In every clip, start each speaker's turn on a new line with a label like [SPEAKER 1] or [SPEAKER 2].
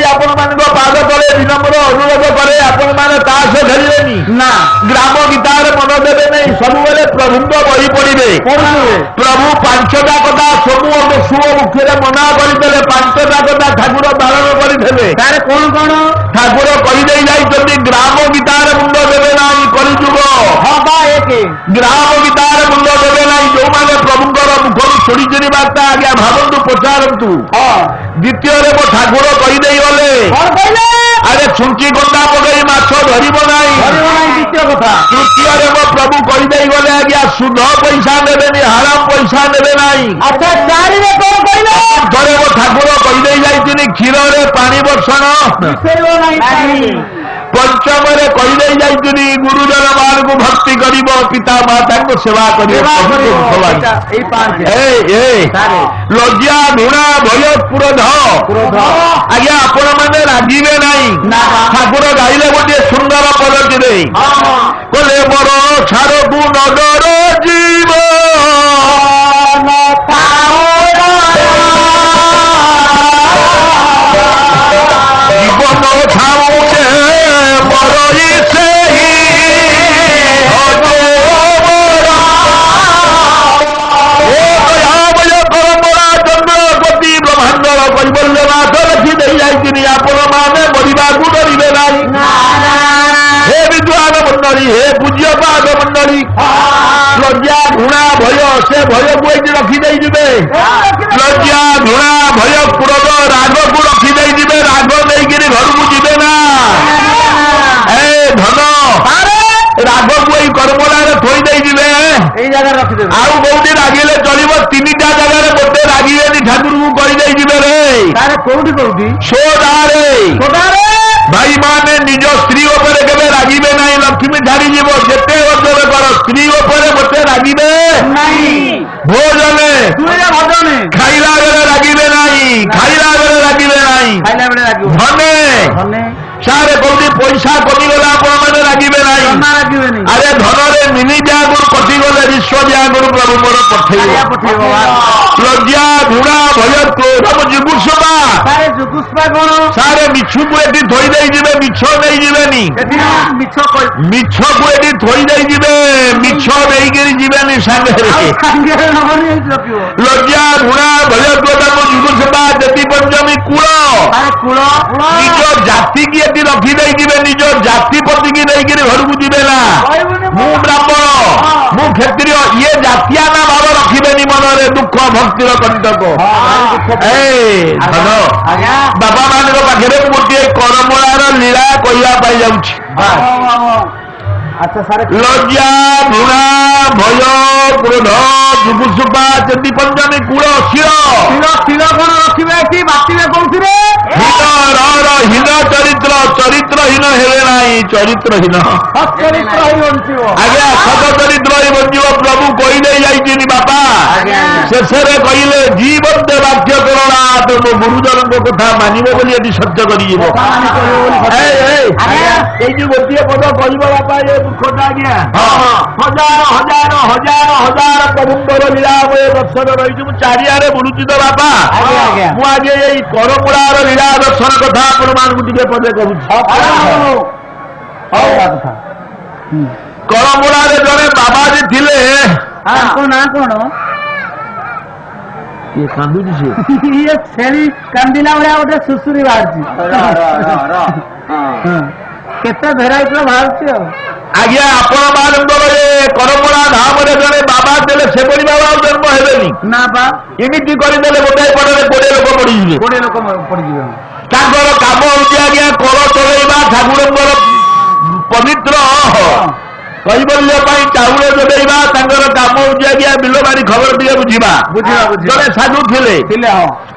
[SPEAKER 1] आपण मान पाद तले विनम्र अनुरोध करे आपण मान ताश खेलिबेनी ना ग्राम गीतार मन देवे नहीं सब बेले प्रभु बही पड़े प्रभु पांचटा कथा सबू शुभ मुख्य मना करदे पांचटा कथा ठाकुर पालन करदे कौन कौन ठाकुर कहीदे जाइए ग्राम गीतार मुंड देवे ना कलिजुग ग्राम गीतार मुंड देवे ना जो मैंने प्रभुंर मुखर शुणी बार्ता आज्ञा भावतु पचारतु द्वितीय मो ठाकुर कहीदे गले अरे छुंची गंडा पकई माछ धरब ना द्वितीय कथा तृतीय मो प्रभु कहीदे गले आज्ञा सुध पैसा नेबेनी हराम पैसा नेबे ना थे मो ठाकुर कहीदे जाइए क्षीर पानी वर्षण पंचम कहीदे जाइए गुरुजन मान को भक्ति कर पिता माता को सेवा कर लज्जा घृणा भय क्रोध आज्ञा आपण मैंने रागिबे ना ठाकुर गाइले गोटे सुंदर पदटी कले मोर छाड़ को नगर जीव जीवन छाऊे मरई से जन्म गति ब्रह्मांड कैबल्य मास रखी दे जाइए आपण मैंने मरवा को डरबे ना हे विद्वान मंडली हे पूज्य पाद मंडली लज्जा घृणा भय से भय को रखी देजे लज्जा घृणा भय क्रोध राग को रखी देजे राग नहीं घर को जीवे ना धन राग को कर्मला थोई देजे आउ कौटी रागिले चलो तीन टा जगह गोटे रागिबे ठाकुर को करदे रे कौटी कौटी सोदारे भाई माने निज स्त्री उपरे केबे रागिबे नहीं लक्ष्मी झाड़ी जीव जेते ओजर कर स्त्री उपरे गोटे रागिबे नहीं भोजने खाइला बेले रागिबे नहीं खाइला बेले रागिबे नहीं धने सारे कौटी पैसा कमिगला आपण मैंने रागिबे नहीं अरे धन मिनि ब्यागुर कटिगले विश्व ब्यागुर प्रभु मोर पठेब लज्जा घृणा भय क्रोध जुगुस्पा कौन सारे मिछु को एटी थोई दे जिबे मिछ नहीं जिबेनी मिछ को एटी थोई दे जिबे मिछ नहीं गिरी जिबेनी संगे लज्जा घृणा भय क्रोध जुगुस्पा जति पंचमी कूल निज जाति की एटी रखी दे जिबे निज जाति पति की नहीं गिरी घर को जिबे ना मु ब्राह्मण मु क्षत्रिय ये जातिया ना भाव रखिबेनी मनरे दुख भक्तिर कंटक बाबा मान पाखे गोटे करमूलार लीला कहवाई जाऊँ लज्जा घृणा भय क्रोध जुगुस्पा चंदी पंचमी कूल शिर कौन रखिए बातिले कौन हीन चरित्र चरित्रहीन हेले ना चरित्रहीन आज्ञा सत चरित्र ही बंजीव प्रभु कहीदे जाइए बापा शेष कहले जीवन दे वाक्य करणा तो गुरुजन कथा मानव बोली सत्य कर गोटे पद कह बापा ये दुखटा आज्ञा हजार हजार हजार हजार प्रभुंर लीलामय दर्शन रही चारिआरे बुलुची तो बापा मुझे यही करमूलार लीला दर्शन कथा आपण मानक टे पदे कहूँ करमूलार जड़े बाबाजी थिले ना कौन ये कांदुची से ये छेली कांदिला भलिया गोटे सुसुरी बाहर केते भेराइटी बाहर आज्ञा आपण मानकर ये करमूला धाम जड़े बाबा देले से बाबा जन्म हेबेनी ना बा एमती करदे गोटाए पड़े 20 लोक पड़े काम होती आज्ञा कर चलैबा ठाकुर पवित्र कैबल्य चाउल जोड़ेबा काम होती आज्ञा बिल बाड़ी खबर टे बुझा जड़े साधु थे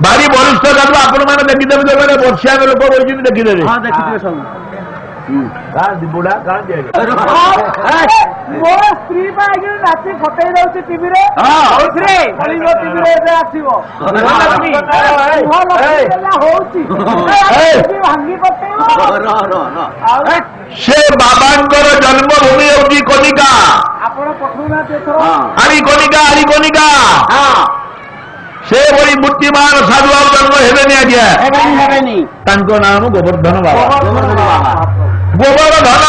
[SPEAKER 1] भारी वरिष्ठ साधु आपण मैंने देखीदेवे जो वर्षिया लोक बही देखीदेवे बुढ़ा मोर स्त्री राति फटई दौर टीवी से बाबांकर जन्मभूमि होगी कनिका आपण पठौना कनिका ସେ ଭଳି ମୂର୍ତ୍ତିମାନ ସାଧୁ ଆଉ ଜନ୍ମ ହେବେନି ଆଜ୍ଞା। ତାଙ୍କ ନାମ ଗୋବର୍ଦ୍ଧନ ବାବା। ଗୋବର୍ଦ୍ଧନ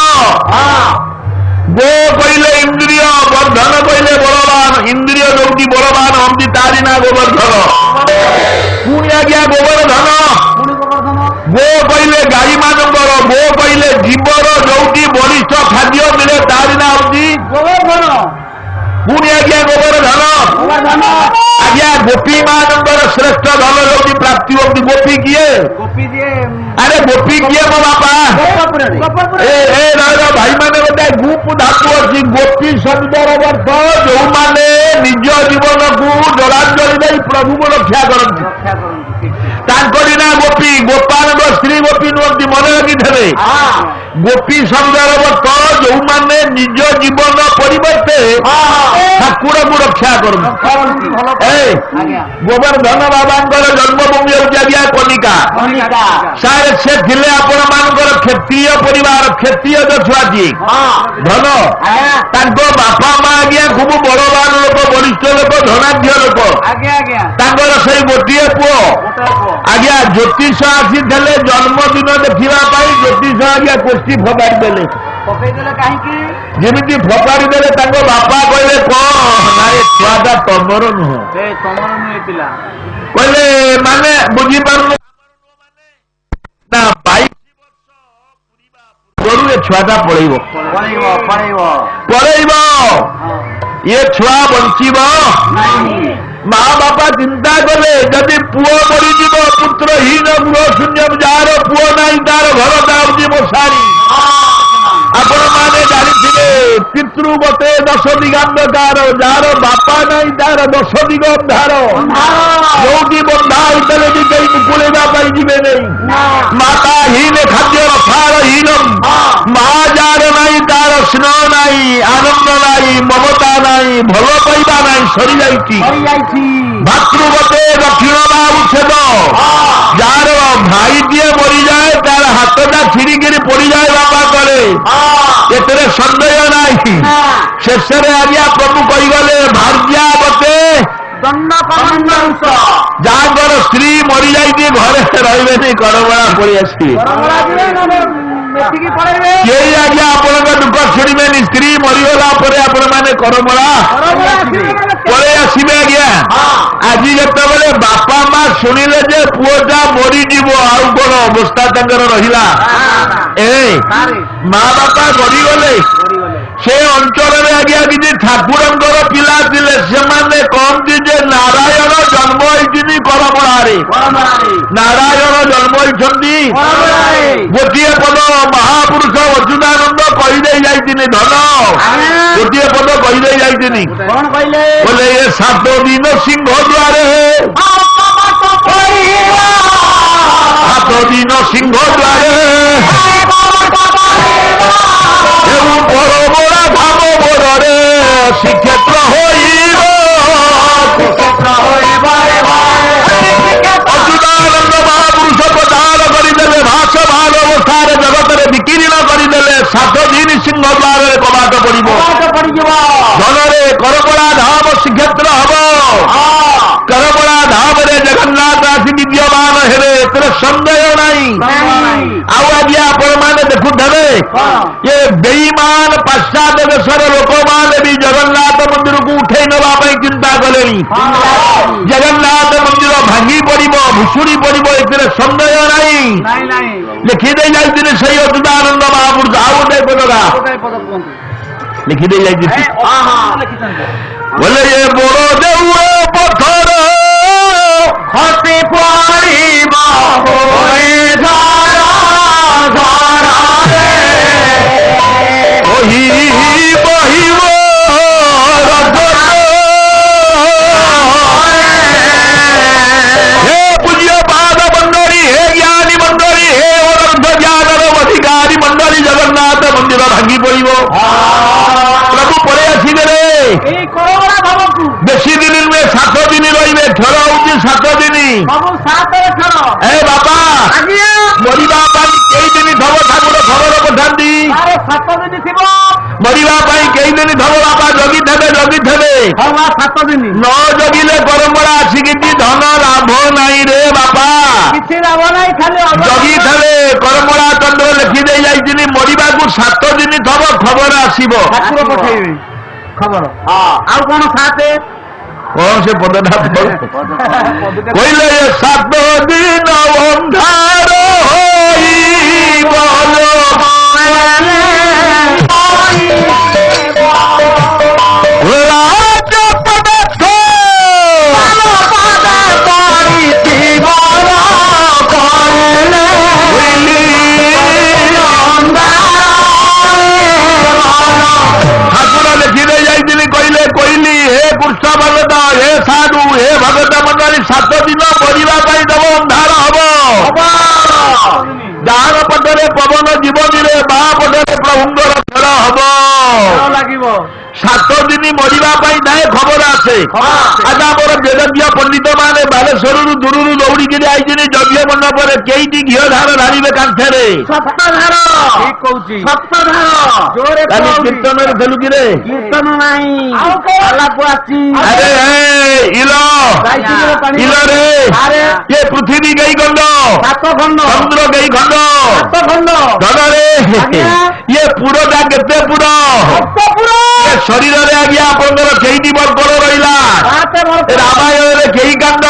[SPEAKER 1] ଗୋ କହିଲେ ଇନ୍ଦ୍ରିୟ, ବର୍ଦ୍ଧନ କହିଲେ ବଳବାନ। ଇନ୍ଦ୍ରିୟ ଯୋଉଠି ବଳବାନ ହନ୍ତି ତାରି ନା ଗୋବର୍ଦ୍ଧନ। ପୁଣି ଆଜ୍ଞା ଗୋବର୍ଦ୍ଧନ ଗୋ କହିଲେ ଗାଈ ମାନଙ୍କର, ଗୋ କହିଲେ ଜୀବର ଯୋଉଠି ବରିଷ୍ଠ ଖାଦ୍ୟ ମିଳେ ତାରି ନା ହଉଛି ଗୋବର୍ଦ୍ଧନ। ପୁଣି ଆଜ୍ଞା ଗୋବର୍ଦ୍ଧନ ଆଜ୍ଞା ଗୋପୀ ମାନଙ୍କର ଶ୍ରେଷ୍ଠ ଧନ ଯୋଉଠି ପ୍ରାପ୍ତି ହଉଛି। ଗୋପୀ କିଏ? ଆରେ ଗୋପୀ କିଏ ମୋ ବାପା? ଭାଇ ମାନେ ଗୋଟେ ଗୁପ ଧାତୁ ଅଛି। ଗୋପୀ ଶବ୍ଦର ଅର୍ଥ ଯୋଉମାନେ ନିଜ ଜୀବନକୁ ଜଳାଞ୍ଜଳି ଦେଇ ପ୍ରଭୁଙ୍କୁ ରକ୍ଷା କରନ୍ତି ତାଙ୍କରି ନା ଗୋପୀ। ଗୋପାଳଙ୍କ ସ୍ତ୍ରୀ ଗୋପୀ ନୁହନ୍ତି, ମନେ ରଖିଥିବେ। ଗୋପୀ ଶବ୍ଦର ଅର୍ଥ ଯୋଉମାନେ ନିଜ ଜୀବନ ପରିବର୍ତ୍ତେ ଠାକୁରଙ୍କୁ ରକ୍ଷା କରନ୍ତି। ଗୋବର୍ଦ୍ଧନ ବାବାଙ୍କର ଜନ୍ମଭୂମି ହେଉଛି ଆଜ୍ଞା କନିକା। ସାର୍ ସେ ଥିଲେ ଆପଣ ମାନଙ୍କର କ୍ଷତ୍ରିୟ ପରିବାର, କ୍ଷତ୍ରିୟ ଛୁଆଟିଏ ଧନ। ତାଙ୍କ ବାପା ମା ଆଜ୍ଞା ଖୁବ ବଳବାନ ଲୋକ, ବରିଷ୍ଠ ଲୋକ, ଧନାଢ୍ୟ ଲୋକ। ତାଙ୍କର ସେଇ ଗୋଟିଏ ପୁଅ ଆଜ୍ଞା ଜ୍ୟୋତିଷ ଆସିଥିଲେ ଜନ୍ମଦିନ ଦେଖିବା ପାଇଁ। ଜ୍ୟୋତିଷ ଆଜ୍ଞା କୋଷ୍ଠୀ ଫୋପାଡ଼ି ଦେଲେ।
[SPEAKER 2] କାହିଁକି?
[SPEAKER 1] ଯେମିତି ଫୋପାଡ଼ି ଦେଲେ ତାଙ୍କ ବାପା କହିଲେ କଣ ନା ଏ ଛୁଆଟା ତମର ନୁହଁ। କହିଲେ ମାନେ ବୁଝିପାରୁନ ନା 22 ବର୍ଷ ପୂର୍ବରୁ ଏ ଛୁଆଟା ପଳେଇବ। ଏ ଛୁଆ ବଞ୍ଚିବ। ମା ବାପା ଚିନ୍ତା କଲେ ଯଦି ପୁଅ ମରିଯିବ, ପୁତ୍ରହୀନ ଗୃହ ଶୂନ୍ୟ, ଯାହାର ପୁଅ ନାହିଁ ତାର ଘରଟା ହଉଛି ମଶାରୀ। ଆପଣମାନେ ଜାଣିଥିବେ ପିତୃବତେ 10 ଦିଗାନ୍ଧକାର, ଯାହାର ବାପା ନାହିଁ ତାର 10 ଦିଗ ଅନ୍ଧାର। ଯୋଉଠି ବନ୍ଧା ହୋଇଥିଲେ ବି କେହି ମୁକୁଳିବା ପାଇଁ ଯିବେ ନାହିଁ। ମାତା ହୀନ ଖାଦ୍ୟ ରଥାର ହୀନ। ମା ଯାହାର ନାହିଁ ତାର ସ୍ନେହ ନାହିଁ, ଆନନ୍ଦ ନାହିଁ, ମମତା ନାହିଁ, ଭଲ ପାଇବା ନାହିଁ, ସରିଯାଇଛି। ଭାତୃବତେ ଦକ୍ଷିଣ ଉଚ୍ଛେଦ, ଯାହାର ଭାଇଟିଏ ମରିଯାଏ ତାର ହାତଟା ଛିଡ଼ିକିରି ପଡ଼ିଯାଏ ବାପା କରେ, ଏଥିରେ ସନ୍ଦେହ ନାହିଁ। ଶେଷରେ ଆଜ୍ଞା ପ୍ରଭୁ କହିଗଲେ ଭାର୍ଯ୍ୟାବତେ ଯାହାଙ୍କର ସ୍ତ୍ରୀ ମରିଯାଇଛି ଘରେ ରହିବେନି, କରବଳା ପଳେଇ ଆସିବେ। କେହି ଆଜ୍ଞା ଆପଣଙ୍କ ଦୁଃଖ ଶୁଣିବେନି। ସ୍ତ୍ରୀ ମରିଗଲା ପରେ ଆପଣମାନେ କରମଳା ପଳେଇ ଆସିବେ ଆଜ୍ଞା। ଆଜି ଯେତେବେଳେ ବାପା ମା ଶୁଣିଲେ ଯେ ପୁଅଟା ମରିଯିବ, ଆଉ କଣ ଅବସ୍ଥା ତାଙ୍କର ରହିଲା। ମା ବାପା ଗଡ଼ିଗଲେ। ସେ ଅଞ୍ଚଳରେ ଆଜ୍ଞା କିଛି ଠାକୁରଙ୍କର ପିଲା ଥିଲେ, ସେମାନେ କହନ୍ତି ଯେ ନାରାୟଣ ଜନ୍ମ ହେଇଛନ୍ତି କରମଳାରେ। ନାରାୟଣ ଜନ୍ମ ହେଇଛନ୍ତି ଗୋଟିଏ ପଦ ମହାପୁରୁଷ ଅଚ୍ୟୁତାନନ୍ଦ କହିଦେଇ ଯାଇଥିନି। ଧନ ଗୋଟିଏ ପଦ କହିଦେଇ ଯାଇଥିନି। ବୋଲେ ଏ 7 ଦିନ ସିଂହ ଦ୍ୱାରେ, 7 ଦିନ ସିଂହ ଦ୍ୱାରେ ଏବଂ ପରବରା ଭାବ ବରରେ ଶ୍ରୀକ୍ଷେତ୍ର ହୋଇବ। ଅଚ୍ୟୁତାନନ୍ଦ ମହାପୁରୁଷ ପ୍ରଚାର କରିଦେଲେ, ଭାଷ ଭାଗ ଅବସ୍ଥାରେ ଜଗତରେ ବିକିରଣ କରିଦେଲେ। 7 ଦିନ ସିଂହ ଦ୍ୱାରରେ କବାଟ ପଡ଼ିବ। ଧନରେ କରପଳା ଧାମ ଶ୍ରୀକ୍ଷେତ୍ର ହବ। କରପଳା ଧାମରେ ଜଗନ୍ନାଥ ଆସି ବିଦ୍ୟମାନ ହେବେ, ଏଥିରେ ସନ୍ଦେହ ନାହିଁ। ଆଉ ଆଜ୍ଞା ଆପଣମାନେ ଦେଖୁଥିବେ ଏ ବେଇମାନ ପାଶ୍ଚାତ୍ୟ ଦେଶର ଲୋକମାନେ ବି ଜଗନ୍ନାଥ ମନ୍ଦିରକୁ ଉଠେଇ ନେବା ପାଇଁ ଚିନ୍ତା କଲେଣି। ଜଗନ୍ନାଥ ମନ୍ଦିର ଭାଙ୍ଗି ପଡ଼ିବ, ଭୁଷୁଡ଼ି ପଡ଼ିବ, ଏଥିରେ ସନ୍ଦେହ ନାହିଁ। ଲେଖିଦେଇ ଯାଇଥିଲେ ସେଇ ଅଚ୍ୟୁତାନନ୍ଦ ମହାପୁରୁଷ। ଆଉ ଗୋଟେ ପଦକା ଲେଖିଦେଇ ଯାଇଥିଲେ, ବୋଲେ ଏ ବଡ଼ ଦେଉଳ ପଥର ଖସି ପଡ଼ିବ ବହିବ ହେ ପୂଜ୍ୟ ପାଦ ମଣ୍ଡଳୀ, ହେ ଜ୍ଞାନୀ ମଣ୍ଡଳୀ, ହେ ଅନର୍ଥ ଜ୍ଞାନର ଅଧିକାରୀ ମଣ୍ଡଳୀ, ଜଗନ୍ନାଥ ମନ୍ଦିର ଭାଙ୍ଗି ପଡ଼ିବ। ପ୍ରଭୁ ପଳେଇ ଆସିବେ। ମରିବା ପାଇଁ କେଇ ଦିନ ଥବ ବାପା ଜଗିଥେବେ
[SPEAKER 2] 7 ଦିନ
[SPEAKER 1] ନ ଜଗିଲେ କରମଳା ଆସିକି ଧନ ଲାଭ ନାହିଁ ରେ ବାପା।
[SPEAKER 2] କିଛି ଲାଭ ନାହିଁ, ଖାଲି
[SPEAKER 1] ଜଗିଥେବେ କରମଳା ଚନ୍ଦ୍ର ଲେଖିଦେଇ ଯାଇଥିଲି ମରିବାକୁ 7 ଦିନ ଥବ ଖବର ଆସିବ।
[SPEAKER 2] ଠାକୁର ପଠେଇବେ ଖବର। ଆଉ କଣ 7
[SPEAKER 1] କଣ ସେ ପଦଟା କହିଲେ 7 ଦିନ ଅନ୍ଧାର ହୋଇବ କୃଷ୍ଣ ଭଗତ ହେ ସାଧୁ ହେ ଭଗତ ମଣ୍ଡଳୀ 7 ଦିନ ମରିବା ପାଇଁ ଦେବ ଅନ୍ଧାର ହବ। ଡାହାଣ ପଟରେ ପବନ ଜୀବନୀରେ ବାଁ ପଟରେ ପ୍ରଭୁଙ୍କର ଖେଳ ହବ
[SPEAKER 2] ଲାଗିବ।
[SPEAKER 1] 7 ଦିନ ମରିବା ପାଇଁ ନାଏ ଖବର ଆସେ। ଆଜି ଆମର ବେଦଜ୍ଞ ପଣ୍ଡିତ ମାନେ ବାଲେଶ୍ୱରରୁ ଦୂରରୁ ଦୌଡ଼ିକିରି ଆଇଛନ୍ତି ଯଜ୍ଞ ମଣ୍ଡପରେ କେଇଟି ଘିଅ ଧାର ଢାଳିବେ କାନ୍ଥରେ।
[SPEAKER 2] ସପ୍ତଧାର ଠିକ କହୁଛି। ସପ୍ତଧାର ଜୋରେ
[SPEAKER 1] କାଲି କୀର୍ତ୍ତନରେ ଥିଲୁ କିରେ?
[SPEAKER 2] କୀର୍ତ୍ତନ ନାହିଁ ଆଲାପ ଅଛି।
[SPEAKER 1] ଆରେ ଇଲରେ ଏ ପୃଥିବୀ ଗେଇ ଖଣ୍ଡ
[SPEAKER 2] 7 ଖଣ୍ଡ
[SPEAKER 1] ଚନ୍ଦ୍ର ଗେଇ ଖଣ୍ଡ
[SPEAKER 2] 7 ଖଣ୍ଡ
[SPEAKER 1] ଧନରେ ଇଏ ପୁରଟା କେତେ ପୁର? ଶରୀରରେ ଆଜ୍ଞା ଆପଣଙ୍କର କେଇଟି ବର୍କଳ ରହିଲା? ରାମାୟଣରେ କେଇ କାଣ୍ଡ?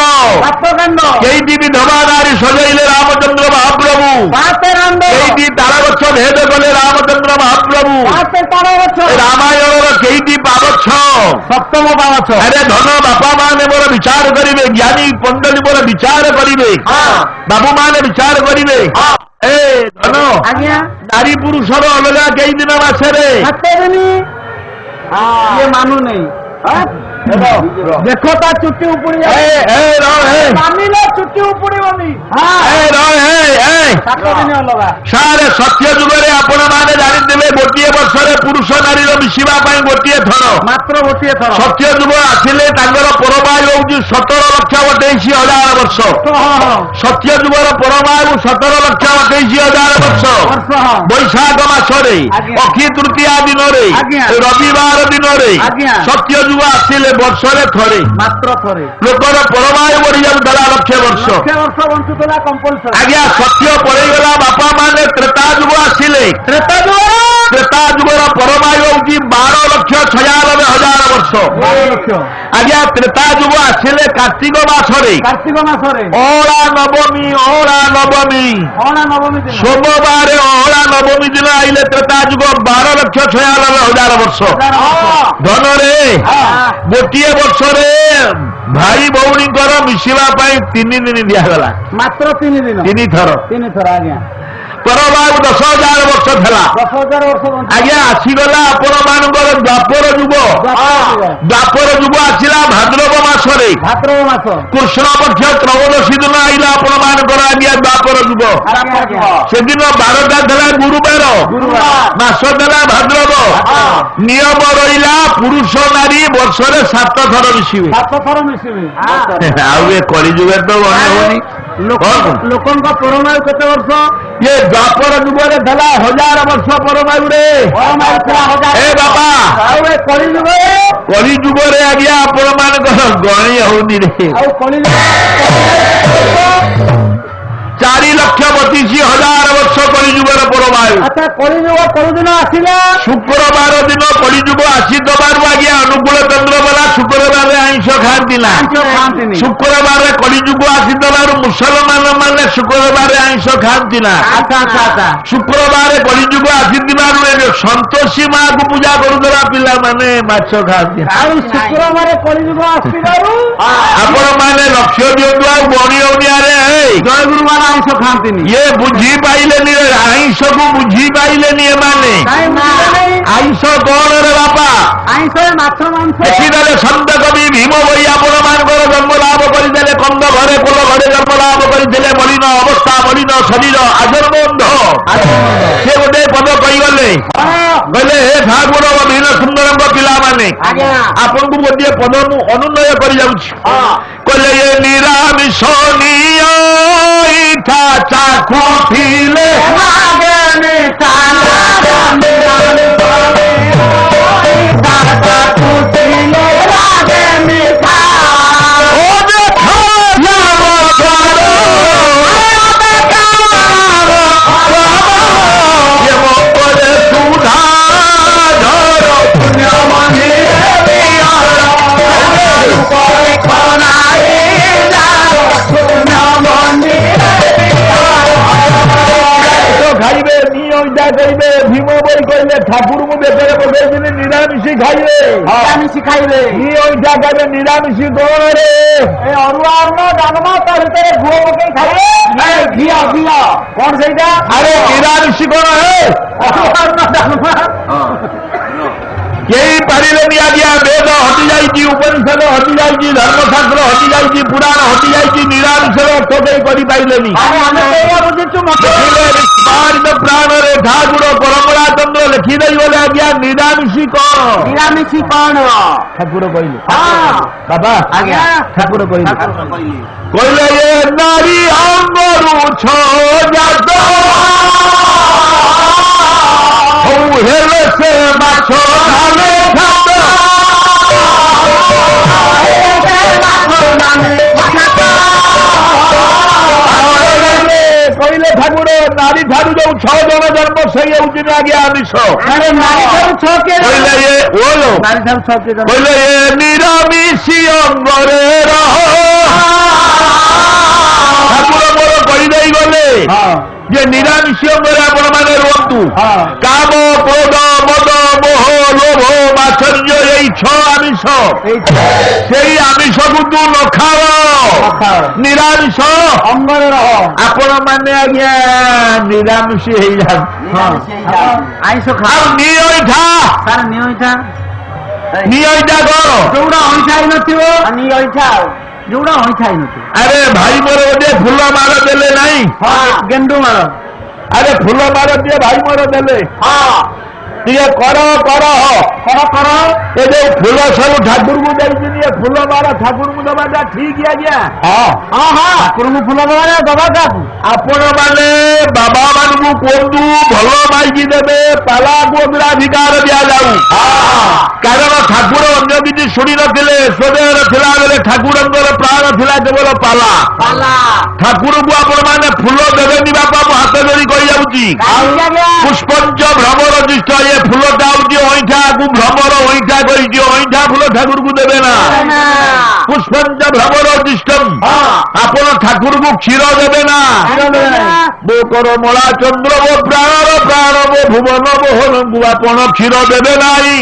[SPEAKER 1] କେଇଟି ବିଧବା ନାରୀ ସଜେଇଲେ ରାମଚନ୍ଦ୍ର ମହାପ୍ରଭୁ? କେଇଟି ତାଳ ଗଛ ଭେଦ କଲେ ରାମଚନ୍ଦ୍ର ମହାପ୍ରଭୁ? ରାମାୟଣର କେଇଟି ପାବଛ?
[SPEAKER 2] 7ମ ପାବଛ।
[SPEAKER 1] ଆରେ ଧନ ବାପା ମାନେ ମୋର ବିଚାର କରିବେ, ଜ୍ଞାନୀ ପଣ୍ଡଳୀ ମୋର ବିଚାର କରିବେ, ବାବୁ ମାନେ ବିଚାର କରିବେ। ଏ ଧନ
[SPEAKER 2] ଆଜ୍ଞା
[SPEAKER 1] ନାରୀ ପୁରୁଷର ଅଲଗା କେଇ ଦିନ ମାସରେ
[SPEAKER 2] 7 ଦିନ ଇଏ ମାନୁ ନେଇ। ଦେଖ ତା ଚୁଟି ଉପୁଡ଼ି ମାନିଲେ ଚୁଟି ଉପୁଡ଼ିବନି। 7 ଦିନ ଅଲଗା।
[SPEAKER 1] ସାର୍ ସତ୍ୟ ଯୁଗରେ ଆପଣ ମାନେ ଜାଣିଥିବେ ଗୋଟିଏ ବର୍ଷରେ ପୁରୁଷ ନାରୀର ମିଶିବା ପାଇଁ ଗୋଟିଏ ଥର,
[SPEAKER 2] ମାତ୍ର ଗୋଟିଏ ଥର।
[SPEAKER 1] ସତ୍ୟ ଯୁଗ ଆସିଲେ ତାଙ୍କର ପରମାୟୁ ହେଉଛି 17,28,000 ବର୍ଷ। ସତ୍ୟ ଯୁଗର ପରମାୟୁ 17,28,000 ବର୍ଷ। ବୈଶାଖ ମାସରେ ଅକ୍ଷୀ ତୃତୀୟା ଦିନରେ ରବିବାର ଦିନରେ ସତ୍ୟ ଯୁଗ ଆସିଲେ ବର୍ଷରେ ଥରେ,
[SPEAKER 2] ମାତ୍ର ଥରେ
[SPEAKER 1] ଲୋକର ପରମାୟୁ ବଢି ଯାଉଥିଲା 1,00,000 ବର୍ଷ।
[SPEAKER 2] ବଞ୍ଚୁଥିଲା କମ୍ପଲସରି।
[SPEAKER 1] ଆଜ୍ଞା ସତ୍ୟ ପଳେଇଗଲା ବାପା ମାନେ ତ୍ରେତା ଯୁଗ ଆସିଲେ। ତ୍ରେତା ଯୁଗର ପରମାୟୁ ହେଉଛି 12,96,000 ବର୍ଷ। ଆଜ୍ଞା ତ୍ରେତା ଯୁଗ ଆସିଲେ କାର୍ତ୍ତିକ ମାସରେ ଅଁଳା ନବମୀ ସୋମବାର ଅଁଳା ନବମୀ ଦିନ ଆଇଲେ ତ୍ରେତା ଯୁଗ 12,96,000 ବର୍ଷ। ଧନରେ ଗୋଟିଏ ବର୍ଷରେ ଭାଇ ଭଉଣୀଙ୍କର ମିଶିବା ପାଇଁ 3 ଦିନ ଦିଆଗଲା,
[SPEAKER 2] ମାତ୍ର 3 ଦିନ
[SPEAKER 1] 3 ଥର।
[SPEAKER 2] ଆଜ୍ଞା
[SPEAKER 1] ପରମାୟୁ 10,000 ବର୍ଷ ଥିଲା।
[SPEAKER 2] 10,000 ବର୍ଷ
[SPEAKER 1] ଆଜ୍ଞା ଆସିଗଲା ଆପଣ ମାନଙ୍କର ଦ୍ୱାପର ଯୁଗ। ଦ୍ୱାପର ଯୁଗ ଆସିଲା ଭାଦ୍ରବ ମାସରେ। କୃଷ୍ଣ ପକ୍ଷ ତ୍ରୟୋଦଶୀ ଦିନ ଆଇଲା ଆପଣ ମାନଙ୍କର ଆଜ୍ଞା ଦ୍ୱାପର ଯୁଗ। ସେଦିନ 12ଟା ଥିଲା ଗୁରୁବାର, ମାସ ଥିଲା ଭାଦ୍ରବ। ନିୟମ ରହିଲା ପୁରୁଷ ନାରୀ ବର୍ଷରେ 7 ଥର ମିଶିବେ।
[SPEAKER 2] 7 ଥର ମିଶିବେ।
[SPEAKER 1] ଆଉ ଏ କଳିଯୁଗରେ ତ ଗଣି ହବନି।
[SPEAKER 2] ଲୋକଙ୍କ ପରମାୟୁ କେତେ ବର୍ଷ?
[SPEAKER 1] ये द्वापर जुगरे धला 1000 वर्ष परमायुरे। ए बाबा कली जुगरे आज्ञा आपण मान गणी होनी रे। 4,32,000 वर्ष कलिजुगर परमायु। अच्छा कलिजुग कोदिन आसिला? शुक्रवार दिन कलिजुग आसी दबारु आज्ञा अनुकूल चंद्र बला शुक्रवार आइंष खाती ना। शुक्रवार कलिजुग आसी दबारु मुसलमान माने शुक्रवार आइंष खाती ना। शुक्रवार कलिजुग आसी दिबारु संतोषी माँ को पूजा करुदरा पिला माने माछ खाती। शुक्रवार कलिजुग आसीबारु आपण माने लक्ष्य दियंतु आ बणी ओनियारे जय गुरु आइंष खाती ये बुझी पाइले आइंष को बुझी पाइले एमाने आइंष कौन रे बापा आइंष माछ मांस देखिदेले संत कवि भीम बही आपण मानकर जन्म लाभ करदेले कंद घरे पोल घरे जन्म लाभ करथिले मलिन अवस्था मलिन शरीर आजन्मंध से गोटे पद कहीगले कहले हे ठाकुर भीन सुंदर पिला माने आपन को गोटे पद मु अनुनय करि जाउछि कहले ये निरामिष चाखुथिले ଖାଇବେ
[SPEAKER 2] ନିରାମିଷ ଖାଇବେ
[SPEAKER 1] ଅଇଁଠା ଖାଇବେ ନିରାମିଷ କଣ ରେ
[SPEAKER 2] ଏ ଅରୁଆ ଅନ୍ନ ଡାଲମା ତା ଭିତରେ ଘୁଅ ପକେଇ ଖାଇବେ ଘିଅ ଘିଅ କଣ ସେଇଟା
[SPEAKER 1] ଆରେ ନିରାମିଷ କଣ ହେ
[SPEAKER 2] ଅରୁଆ ଅନ୍ନ ଡାଲମା
[SPEAKER 1] କେହି ପାରିଲେନି ଆଜ୍ଞା ବେଦ ହଟିଯାଇଛି ଉପନିଷଦ ହଟିଯାଇଛି ଧର୍ମଶାସ୍ତ୍ର ହଟିଯାଇଛି ପୁରାଣ ହଟିଯାଇଛି ନିରାମିଷର ଅର୍ଥ କେହି କରିପାରିଲେନି
[SPEAKER 2] ଆମେ ସେଇଆ ବୁଝିଛୁ ମତେ
[SPEAKER 1] ବାହାରିତ ପ୍ରାଣରେ ଠାକୁର ପରମ୍ପରା ଚନ୍ଦ୍ର ଲେଖିଦେଇ ଗଲେ ଆଜ୍ଞା ନିରାମିଷ କଣ
[SPEAKER 2] ନିରାମିଷ କଣ
[SPEAKER 1] ଠାକୁର କହିଲେ
[SPEAKER 2] ହଁ
[SPEAKER 1] ବାବା
[SPEAKER 2] ଆଜ୍ଞା
[SPEAKER 1] ଠାକୁର କହିଲେ କହିଲେ ଏ ନାରୀ ଅଙ୍ଗରୁ ଛଜାତ ହଉ ହେଲେ ସେ ମାଛ ଢାଲେ ଖାତ କହିଲେ ଠାକୁର ନାରୀ ଠାରୁ ଯୋଉ 6 ଜଣ ଜନ୍ମ ସେଇ ହଉଛି ନା ଆଜ୍ଞା ଆମିଷ କହିଲେ ଏ ଓଲୋ କହିଲେ ଏ ନିରାମିଷି ଅଙ୍ଗରେ ରହ ଠାକୁର ମୋର କହିଦେଇ ଗଲେ ଯେ ନିରାମିଷ ଅଙ୍ଗରେ ଆପଣ ମାନେ ରୁହନ୍ତୁ କାମ କ୍ରୋଧ ମଦ ମୋହ ଲୋଭ ମାଚର୍ଯ୍ୟ ଏଇ 6 ଆମିଷ ସେଇ ଆମିଷକୁ ତୁ ନ ଖାଅ ନିରାମିଷ
[SPEAKER 2] ଅଙ୍ଗରେ ରହ
[SPEAKER 1] ଆପଣ ମାନେ ଆଜ୍ଞା ନିରାମିଷ ହେଇଯାଆନ୍ତି
[SPEAKER 2] ଆଇଁଷ
[SPEAKER 1] ଆଉ
[SPEAKER 2] ଖାଅ
[SPEAKER 1] ନିଅଇଠା
[SPEAKER 2] ତାର ନିଅଇଠା
[SPEAKER 1] ନିଅଇଠା କଣ
[SPEAKER 2] ଯୋଉଟା ଅଇଁଠା ହେଇନଥିବ ନିଅଇଠା ଆଉ ଯୋଉଟା ଅଇଁଠା ହେଇନଥିବ
[SPEAKER 1] ଆରେ ଭାଇ ମୋର ଗୋଟେ ଫୁଲ ମାଳ ଦେଲେ ନାହିଁ
[SPEAKER 2] ଗେଣ୍ଡୁ ମାଳ
[SPEAKER 1] ଆରେ ଫୁଲ ମାଳ ଟିକେ ଭାଇ ମୋର ଦେଲେ ଟିକେ କର କର
[SPEAKER 2] କର
[SPEAKER 1] ଏ ଯୋଉ ଫୁଲ ସବୁ ଠାକୁରଙ୍କୁ ଦେଇଛନ୍ତି ଏ ଫୁଲ ମାଳ ଠାକୁରଙ୍କୁ ଦବାଟା ଠିକ ଆଜ୍ଞା
[SPEAKER 2] ଠାକୁରଙ୍କୁ ଫୁଲ ଦବା କାହାକୁ
[SPEAKER 1] ଆପଣ ମାନେ ବାବା ମାନଙ୍କୁ କୁହନ୍ତୁ ଭଲ ମାଇକି ଦେବେ ପାଲାକୁ ଅଗ୍ରାଧିକାର ଦିଆଯାଉ କାରଣ ଠାକୁର ଅନ୍ୟ କିଛି ଶୁଣି ନଥିଲେ ସ୍ୱଦେହରେ ଥିଲାବେଳେ ଠାକୁରଙ୍କର ପ୍ରାଣ ଥିଲା କେବଳ ପାଲା ଠାକୁରଙ୍କୁ ଆପଣ ମାନେ ଫୁଲ ଦେବେନି ବାପା ମୁଁ ହାତ ଧରି କହିଯାଉଛି ପୁଷ୍ପଞ୍ଚ ଭ୍ରମର ଜ୍ୟେଷ୍ଠ ଏ ଫୁଲଟା ହଉଛି ଅଇଁଠାକୁ ଭ୍ରମର ଅଇଁଠା କରିଛି ଅଇଁଠା ଫୁଲ ଠାକୁରଙ୍କୁ ଦେବେ ନା ପୁଷ୍ପଞ୍ଚ ଭ୍ରମର ଜ୍ୟେଷ୍ଠ ଆପଣ ଠାକୁରଙ୍କୁ କ୍ଷୀର ଦେବେ ନା ମୋ କର ମଳା ଚନ୍ଦ୍ର ମୋ ପ୍ରାଣର ପ୍ରାଣ ମୋ ଭୁବନ ମୋହନଙ୍କୁ ଆପଣ କ୍ଷୀର ଦେବେ ନାହିଁ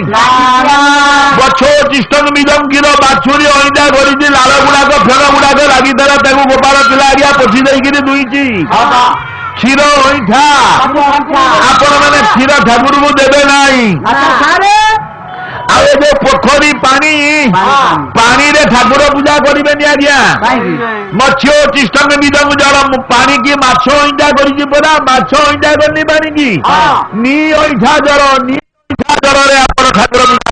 [SPEAKER 1] ଗଛ ଚିଷ୍ଟନ ମିଦମ କ୍ଷୀର ବାଛୁରୀ ଅଇଁଠା କରିଛି ଲାଳ ଗୁଡାକ ଫେଣ ଗୁଡାକ ଲାଗିଥିଲା ତାକୁ ଗୋପାଳ ପିଲା ଆଜ୍ଞା ପୋଛି ଦେଇକିରି ଦୁଇଛି କ୍ଷୀର ଅଇଁଠା ଆପଣ ମାନେ କ୍ଷୀର ଠାକୁରଙ୍କୁ ଦେବେ ନାହିଁ ଆଉ ଏ ଯୋଉ ପୋଖରୀ ପାଣିରେ ଠାକୁର ପୂଜା କରିବେନି ଆଜ୍ଞା ମତ୍ସ୍ୟ ଚିଷ୍ଟଙ୍ଗ ବିଦଙ୍ଗ ଜଳ ପାଣି କି ମାଛ ଅଇଁଠା କରିଛି ପରା ମାଛ ଅଇଁଠା କରିନି ପାଣି କି ନି ଅଇଁଠା ଜଳରେ ଆପଣ ଠାକୁର ପୂଜା